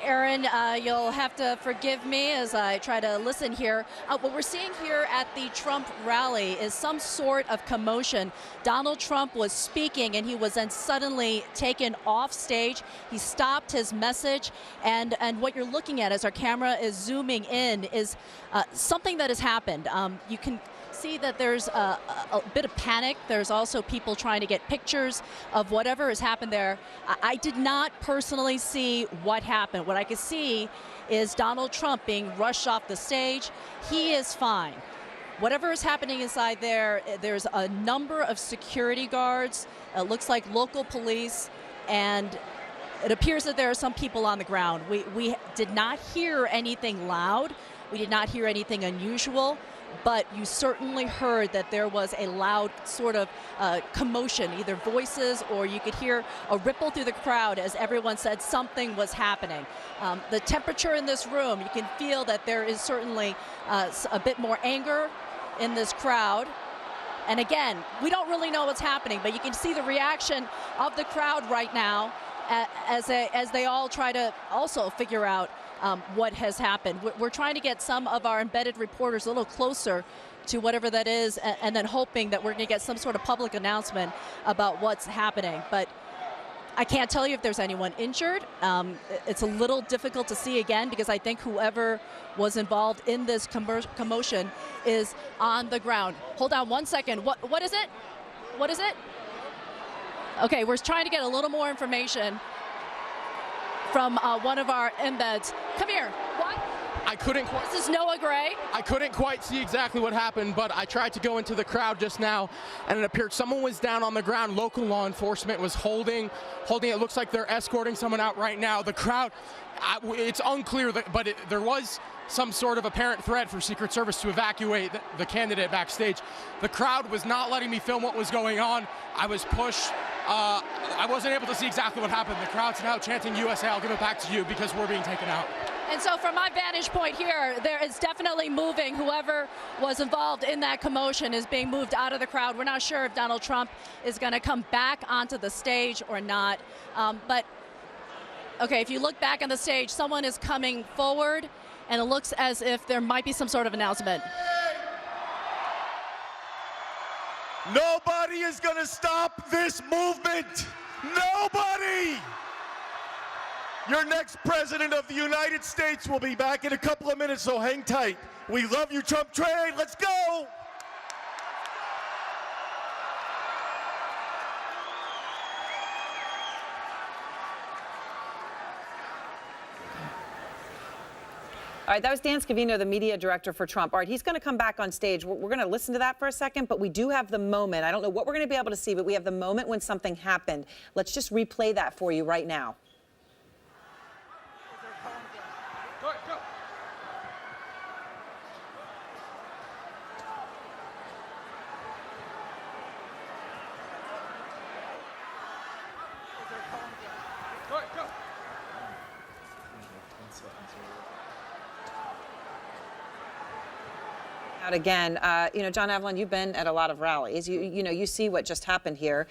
Aaron, you'll have to forgive me as I try to listen here. What we're seeing here at the Trump rally is some sort of commotion. Donald Trump was speaking and he was then suddenly taken off stage. He stopped his message, and what you're looking at as our camera is zooming in is something that has happened. You can see that there's a bit of panic. There's also people trying to get pictures of whatever has happened there. I did not personally see what happened. What I could see is Donald Trump being rushed off the stage. He is fine. Whatever is happening inside there, there's a number of security guards. It looks like local police, and it appears that there are some people on the ground. We did not hear anything loud. We did not hear anything unusual. But you certainly heard that there was a loud sort of commotion, either voices or you could hear a ripple through the crowd as everyone said something was happening. The temperature in this room, you can feel that there is certainly a bit more anger in this crowd. And again, we don't really know what's happening, but you can see the reaction of the crowd right now as they all try to also figure out what has happened. We're trying to get some of our embedded reporters a little closer to whatever that is, and then hoping that we're going to get some sort of public announcement about what's happening. But I can't tell you if there's anyone injured. It's a little difficult to see again because I think whoever was involved in this commotion is on the ground. Hold on one second. What is it? What is it? Okay, we're trying to get a little more information from one of our embeds. Come here. What? I couldn't quite. This is Noah Gray. I couldn't quite see exactly what happened, but I tried to go into the crowd just now, and it appeared someone was down on the ground. Local law enforcement was holding. It looks like they're escorting someone out right now. The crowd, it's unclear, but there was some sort of apparent threat for Secret Service to evacuate the candidate backstage. The crowd was not letting me film what was going on. I was pushed. I wasn't able to see exactly what happened. The crowd's now chanting USA. I'll give it back to you because we're being taken out. And so from my vantage point here, there is definitely moving. Whoever was involved in that commotion is being moved out of the crowd. We're not sure if Donald Trump is going to come back onto the stage or not. But, okay, if you look back on the stage, someone is coming forward, and it looks as if there might be some sort of announcement. Nobody is going to stop this movement. Nobody. Your next president of the United States will be back in a couple of minutes, so hang tight. We love you, Trump train. Let's go. All right, that was Dan Scavino, the media director for Trump. All right, he's going to come back on stage. We're going to listen to that for a second, but we do have the moment. I don't know what we're going to be able to see, but we have the moment when something happened. Let's just replay that for you right now. Out again, John Avalon, you've been at a lot of rallies. You see what just happened here.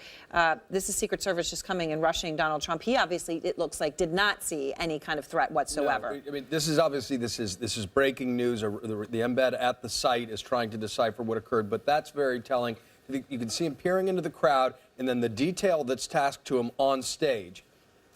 This is Secret Service just coming and rushing Donald Trump. He obviously, it looks like, did not see any kind of threat whatsoever. No, I mean, this is breaking news. The embed at the site is trying to decipher what occurred, but that's very telling. You can see him peering into the crowd, and then the detail that's tasked to him on stage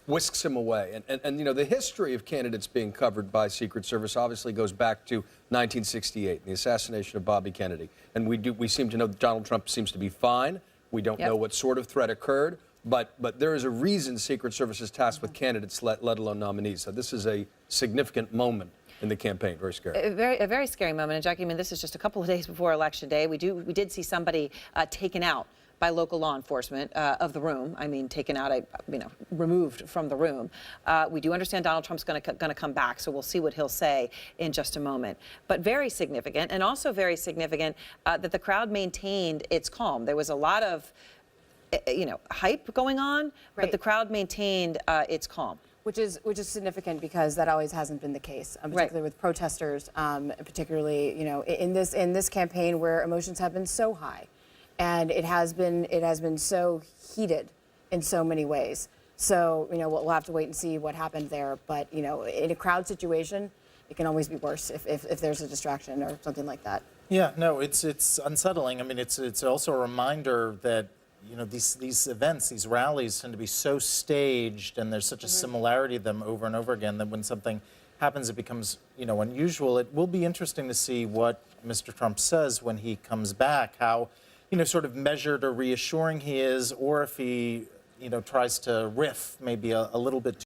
whisks him away. And the history of candidates being covered by Secret Service obviously goes back to 1968, the assassination of Bobby Kennedy. And we seem to know that Donald Trump seems to be fine. We don't know what sort of threat occurred, but there is a reason Secret Service is tasked with candidates, let alone nominees. So this is a significant moment in the campaign. Very scary. A very scary moment. And Jackie, I mean, this is just a couple of days before Election Day. We did see somebody taken out by local law enforcement of the room. I mean, taken out, removed from the room. We do understand Donald Trump's going to come back, so we'll see what he'll say in just a moment. But very significant, and also very significant that the crowd maintained its calm. There was a lot of, hype going on, but the crowd maintained its calm. Which is significant because that always hasn't been the case, particularly with protesters, particularly in this campaign where emotions have been so high. And it has been so heated in so many ways. So, we'll have to wait and see what happened there. But, in a crowd situation, it can always be worse if there's a distraction or something like that. Yeah, no, it's unsettling. I mean, it's also a reminder that, these events, these rallies tend to be so staged, and there's such a similarity to them over and over again that when something happens, it becomes, unusual. It will be interesting to see what Mr. Trump says when he comes back, how, sort of measured or reassuring he is, or if he, tries to riff maybe a little bit